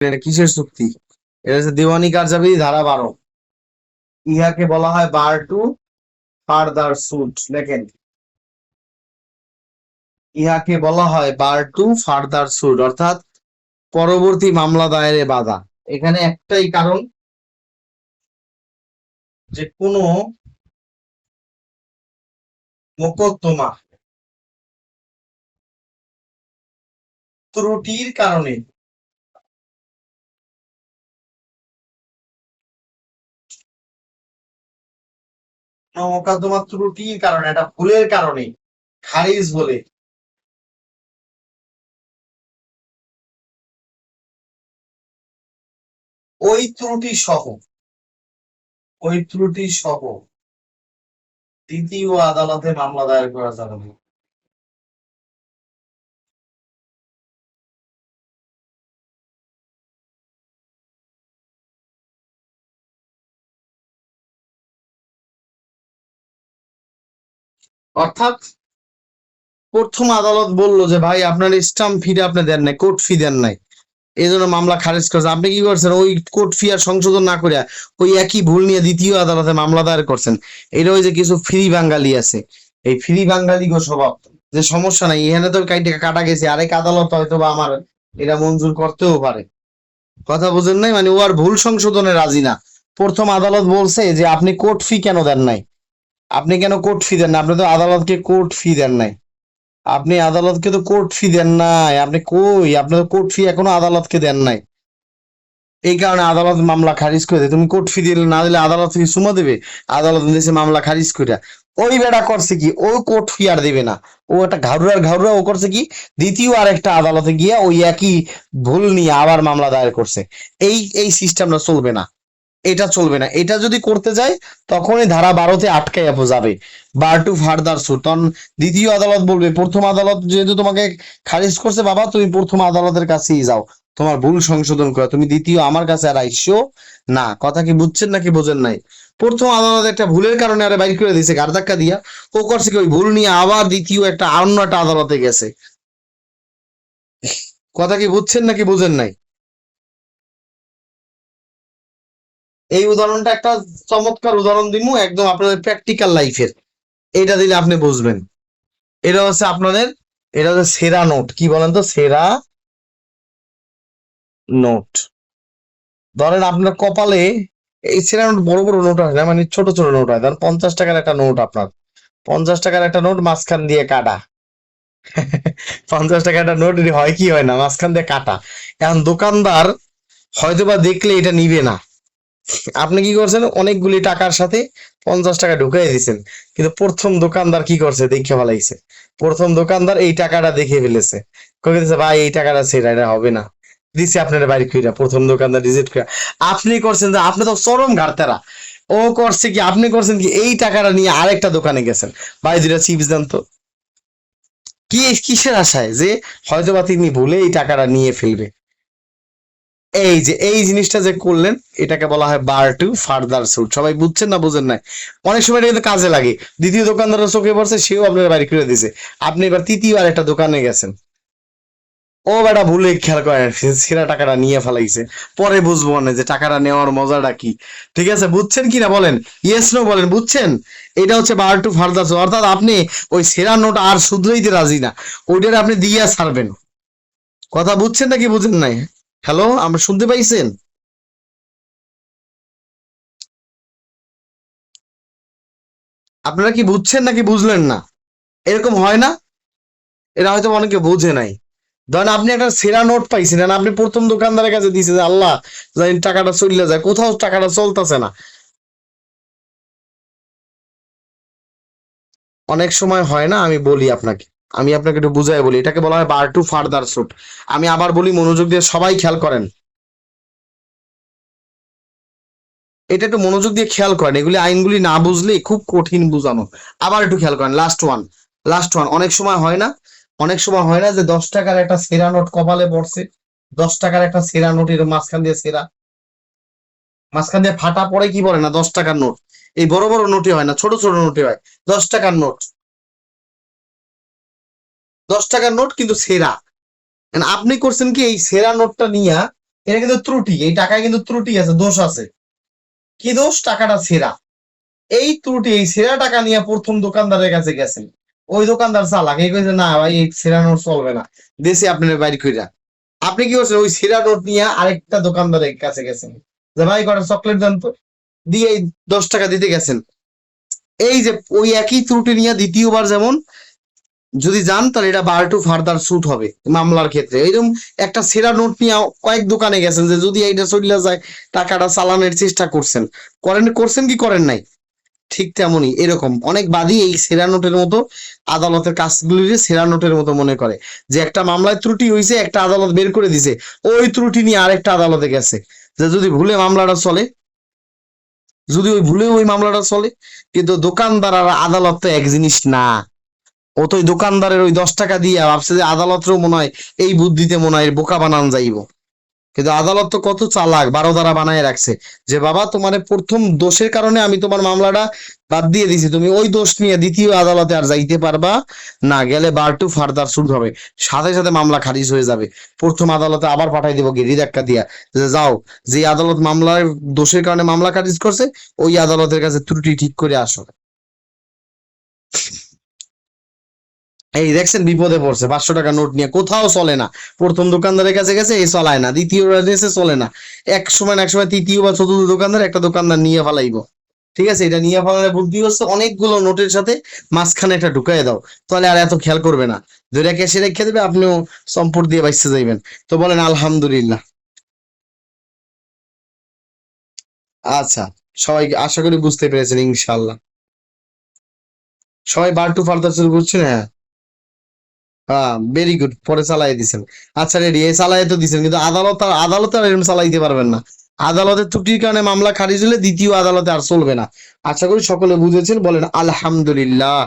এটা কিসের চুক্তি? এটা হচ্ছে দেওয়ানি কার্যাবলী ধারা 12। ইহাকে বলা হয় বার টু ফার্দার সুট। দেখেন, ইহাকে বলা হয় বার টু ফার্দার সুট, অর্থাৎ পরবর্তী মামলা দায়েরে বাধা। এখানে একটাই কারণ, যে কোনো মোকদ্দমা ত্রুটির কারণে মোকদ্দমা ত্রুটির কারণে, একটা ভুলের কারণে খারিজ হলে ওই ত্রুটি সহ দ্বিতীয় আদালতে মামলা দায়ের করা যাবে না। অর্থাৎ প্রথম আদালত বললো যে ভাই আপনার স্টাম্প ফিটা আপনি দেন নাই, কোর্ট ফি দেন নাই, এই জন্য মামলা খারিজ করছে। আপনি কি করছেন? ওই কোর্ট ফি আর সংশোধন না করে ওই একই ভুল নিয়ে দ্বিতীয় আদালতে মামলা দায়ের করছেন। এটা ওই যে কিছু ফ্রি বাঙালি আছে, এই ফ্রি বাঙালি গো স্বভাব, যে সমস্যা নাই, এখানে তো কাটা গেছে, আরেক আদালত হয়তো বা আমার এটা মঞ্জুর করতেও পারে। কথা বুঝেন নাই? মানে ও আর ভুল সংশোধনে রাজি না। প্রথম আদালত বলছে যে আপনি কোর্ট ফি কেন দেন নাই, আপনি কেন কোর্ট ফি দেন না, আপনি তো আদালতকে কোর্ট ফি দেন নাই, আপনি আদালতকে তো কোর্ট ফি দেন নাই, আপনি কই, আপনি তো কোর্ট ফি এখনো আদালতকে দেন নাই। এই কারণে আদালত মামলা খারিজ করে দেয়। তুমি কোর্ট ফি দিলে না দিলে আদালত কি সুমা দেবে? আদালত দিয়েছে মামলা খারিজ করে। ওই বেটা করছে কি, ও কোর্ট ফি আর দেবে না, ও একটা ঘাড়ুরা ও করছে কি, দ্বিতীয় আরেকটা আদালতে গিয়ে ওই একই ভুল নিয়ে আবার মামলা দায়ের করছে। এই সিস্টেমটা চলবে না, এটা চলবে না। এটা যদি করতে যায় তখনই ধারা 12তে আটকাইয়া যাবে, বার টু ফার্দার সুট। তখন দ্বিতীয় আদালত বলবে প্রথম আদালত যেহেতু তোমাকে খারিজ করছে, বাবা তুমি প্রথম আদালতের কাছেই যাও, তোমার ভুল সংশোধন করে তুমি দ্বিতীয় আমার কাছে আর আইসো না। কথা কি বুঝছেন নাকি বোঝেন নাই? প্রথম আদালত একটা ভুলের কারণে আরে বাইর করে দিয়েছে ঘাড় ধাক্কা দিয়া, ও করছে কি ওই ভুল নিয়ে আবার দ্বিতীয় অন্য একটা আদালতে গেছে। কথা কি বুঝছেন নাকি বোঝেন নাই? এই উদাহরণটা একটা চমৎকার উদাহরণ দিব, একদম আপনাদের প্র্যাকটিক্যাল লাইফের। এটা দিলে আপনি বুঝবেন। এটা হচ্ছে আপনাদের, এটা হচ্ছে সেরা নোট। কি বলেন তো? সেরা নোট। ধরেন আপনার কপালে এই সেরা নোট বড় বড় নোট হয় না, মানে ছোট ছোট নোট হয়। ধরেন 50 টাকার একটা নোট, আপনার 50 টাকার একটা নোট মাঝখান দিয়ে কাটা। 50 টাকার একটা নোট হয় কি হয় না, মাঝখান দিয়ে কাটা। এখন দোকানদার হয়তোবা দেখলে এটা নিবে না। আপনি কি করছেন? অনেকগুলি টাকার সাথে 50 টাকা ঢুকাই দিয়েছেন, কিন্তু প্রথম দোকানদার কি করছে দেখে ফেলাইছে। প্রথম দোকানদার এই টাকাটা দেখে ফেলেছে, কয়ে দিয়েছে ভাই এই টাকাটা ছেড়ে, এটা হবে না, দিছে আপনার বাড়ি কইরা। প্রথম দোকানদার রিজেক্ট করে। আপনি করছেন যে আপনি তো চরম ঘাটতেরা। ও করছে কি, আপনি করছেন কি, এই টাকাটা নিয়ে আরেকটা দোকানে গেছেন, ভাই দুটা চিপস দেন তো। কি কিসের আশায় যে হয়তোবা তিনি ভুলে এই টাকাটা নিয়ে ফেলবে। এই যে এই জিনিসটা যে করলেন, এটাকে বলা হয় বার টু ফার্দার সুট। সবাই বুঝছেন না বুঝেন নাই? অনেক সময় এটা কিন্তু কাজে লাগে। দ্বিতীয় দোকানদারের চোখে পড়ছে, সেও আপনার বাড়ি করে দিছে, আপনি এবার তৃতীয় আর একটা দোকানে গেছেন, ও বেটা ভুলে খেয়াল করেন সেরা টাকাটা নিয়ে ফেলাইছে। পরে বুঝবো না যে টাকাটা নেওয়ার মজাটা কি। ঠিক আছে, বুঝছেন কিনা বলেন? ইয়েস নো বলেন, বুঝছেন? এটা হচ্ছে বার টু ফার্দার সুট, অর্থাৎ আপনি ওই সেরা নোট আর শুধরাইতে রাজি না, ওইটার আপনি দিয়ে ছাড়বেন। কথা বুঝছেন নাকি বুঝেন নাই? হ্যালো, আমরা শুনতে পাইছেন? আপনারা কি বুঝছেন নাকি বুঝলেন না? এরকম হয় না? এটা হয়তো অনেকে বুঝে নাই। ধরেন আপনি একটা সেরা নোট পাইছেন, আর আপনি প্রথম দোকানদারের কাছে দিয়েছে যে আল্লাহ জানি টাকাটা চলে যায়, কোথাও টাকাটা চলতেছে না। অনেক সময় হয় না, আমি বলি আপনাকে, আমি আপনাকে একটু বুঝাই বলি, এটাকে বলা হয় বার টু ফার্দার সুট। আমি আবার বলি, মনোযোগ দিয়ে সবাই খেয়াল করেন, এটা একটু মনোযোগ দিয়ে খেয়াল করেন, এগুলি আইনগুলি না বুঝলে খুব কঠিন বুঝানো। আবার একটু খেয়াল করেন, লাস্ট ওয়ান। অনেক সময় হয় না যে 10 টাকার একটা সেরা নোট কপালে পড়ছে, 10 টাকার একটা সেরা নোট, এর মাঝখান দিয়ে সেরা, মাঝখান দিয়ে ফাটা পড়ে, কি পড়ে না 10 টাকার নোট। এই বড় বড় নোটে হয় না, ছোট ছোট নোটে হয়। 10 টাকার নোট, 10 টাকার নোট কিন্তু সেরা। And আপনি করছেন কি, এই সেরা নোটটা নিয়ে এটা কিন্তু ত্রুটি, এই টাকায় কিন্তু ত্রুটি আছে, দোষ আছে। কি দোষ? টাকাটা ছেঁড়া। এই ত্রুটি, এই ছেঁড়া টাকা নিয়ে প্রথম দোকানদারের কাছে গেছেন, ওই দোকানদার চালাক, এই কইছে না ভাই এই ছেঁড়া নোট চলবে না, দেশে আপনার বাইর কইরা। আপনি কি করছেন? ওই ছেঁড়া নোট নিয়ে আরেকটা দোকানদারের কাছে গেছেন, যে ভাই কটা চকলেট দেন তো, দিয়ে এই 10 টাকা দিতে গেছেন। এই যে ওই একই ত্রুটি নিয়ে দ্বিতীয়বার যেমন যদি যান, তাহলে এটা বার টু ফার্দার শুট হবে মামলার ক্ষেত্রে। এইরকম একটা ছেঁড়া নোট নিয়ে কয়েক দোকানে গেছেন, যে যদি এইটা চলে যায় টাকাটা চালানোর চেষ্টা করছেন, করছেন কি করেন নাই? ঠিক তেমনই এরকম অনেক বাদী এই সেরা নোটের মতো আদালতের কাজগুলিকে সেরা নোটের মতো মনে করে, যে একটা মামলায় ত্রুটি হয়েছে, একটা আদালত বের করে দিছে, ওই ত্রুটি নিয়ে আরেকটা আদালতে গেছে, যে যদি ভুলে মামলাটা চলে, যদি ওই ভুলে ওই মামলাটা চলে। কিন্তু দোকানদার আর আদালত তো এক জিনিস না। ও তো ওই দোকানদারের ওই 10 টাকা দিয়ে ভাবছে যে আদালতেরও মনে হয় এই বুদ্ধিতে মনে হয় বোকা বানান যাইব। কিন্তু আদালত তো কত চালাক, 12 ধারা বানায় রাখছে, যে বাবা তোমার প্রথম দোষের কারণে আমি তোমার মামলাটা বাদ দিয়ে দিছি, তুমি ওই দোষ নিয়ে দ্বিতীয় আদালতে আর যাইতে পারবা না, গেলে বার টু ফার্দার শুরু হবে, সাথে সাথে মামলা খারিজ হয়ে যাবে। প্রথম আদালতে আবার পাঠাই দিব গিরি ধাক্কা দিয়া, যে যাও, যে আদালত মামলার দোষের কারণে মামলা খারিজ করছে, ওই আদালতের কাছে ত্রুটি ঠিক করে আসো। এই দেখছেন বিপদে পড়ছে, 500 টাকা নোট নিয়ে কোথাও চলে না। প্রথম দোকানদারের কাছে গেছে, এই চলায় না, দ্বিতীয় এসে চলে না, এক সময় না এক সময় তৃতীয় বা চতুর্থ দোকানদার, একটা দোকানদার নিয়ে ফেলাইবো। ঠিক আছে, এটা নিয়ে ফেলার বুদ্ধি হচ্ছে অনেকগুলো নোটের সাথে মাঝখানে একটা ঢুকাই দাও, তাহলে আর এত খেয়াল করবে না, ধরে ক্যাশে রেখে দেবে, আপনিও সম্পদ দিয়ে বাইসে যাইবেন। তো বলেন আলহামদুলিল্লাহ। আচ্ছা, সবাই আশা করি বুঝতে পেরেছেন ইনশাল্লাহ। সবাই বার টু ফার্দার শুরু করছেন, হ্যাঁ। হ্যাঁ, ভেরি গুড, পরে চালাই দিছেন। আচ্ছা রেডি, এই চালাই তো দিছেন, কিন্তু আদালত আর এরকম চালাইতে পারবেন না। আদালতের ত্রুটির কারণে মামলা খারিজ হলে দ্বিতীয় আদালতে আর চলবে না। আশা করি সকলে বুঝেছেন, বলেন আলহামদুলিল্লাহ।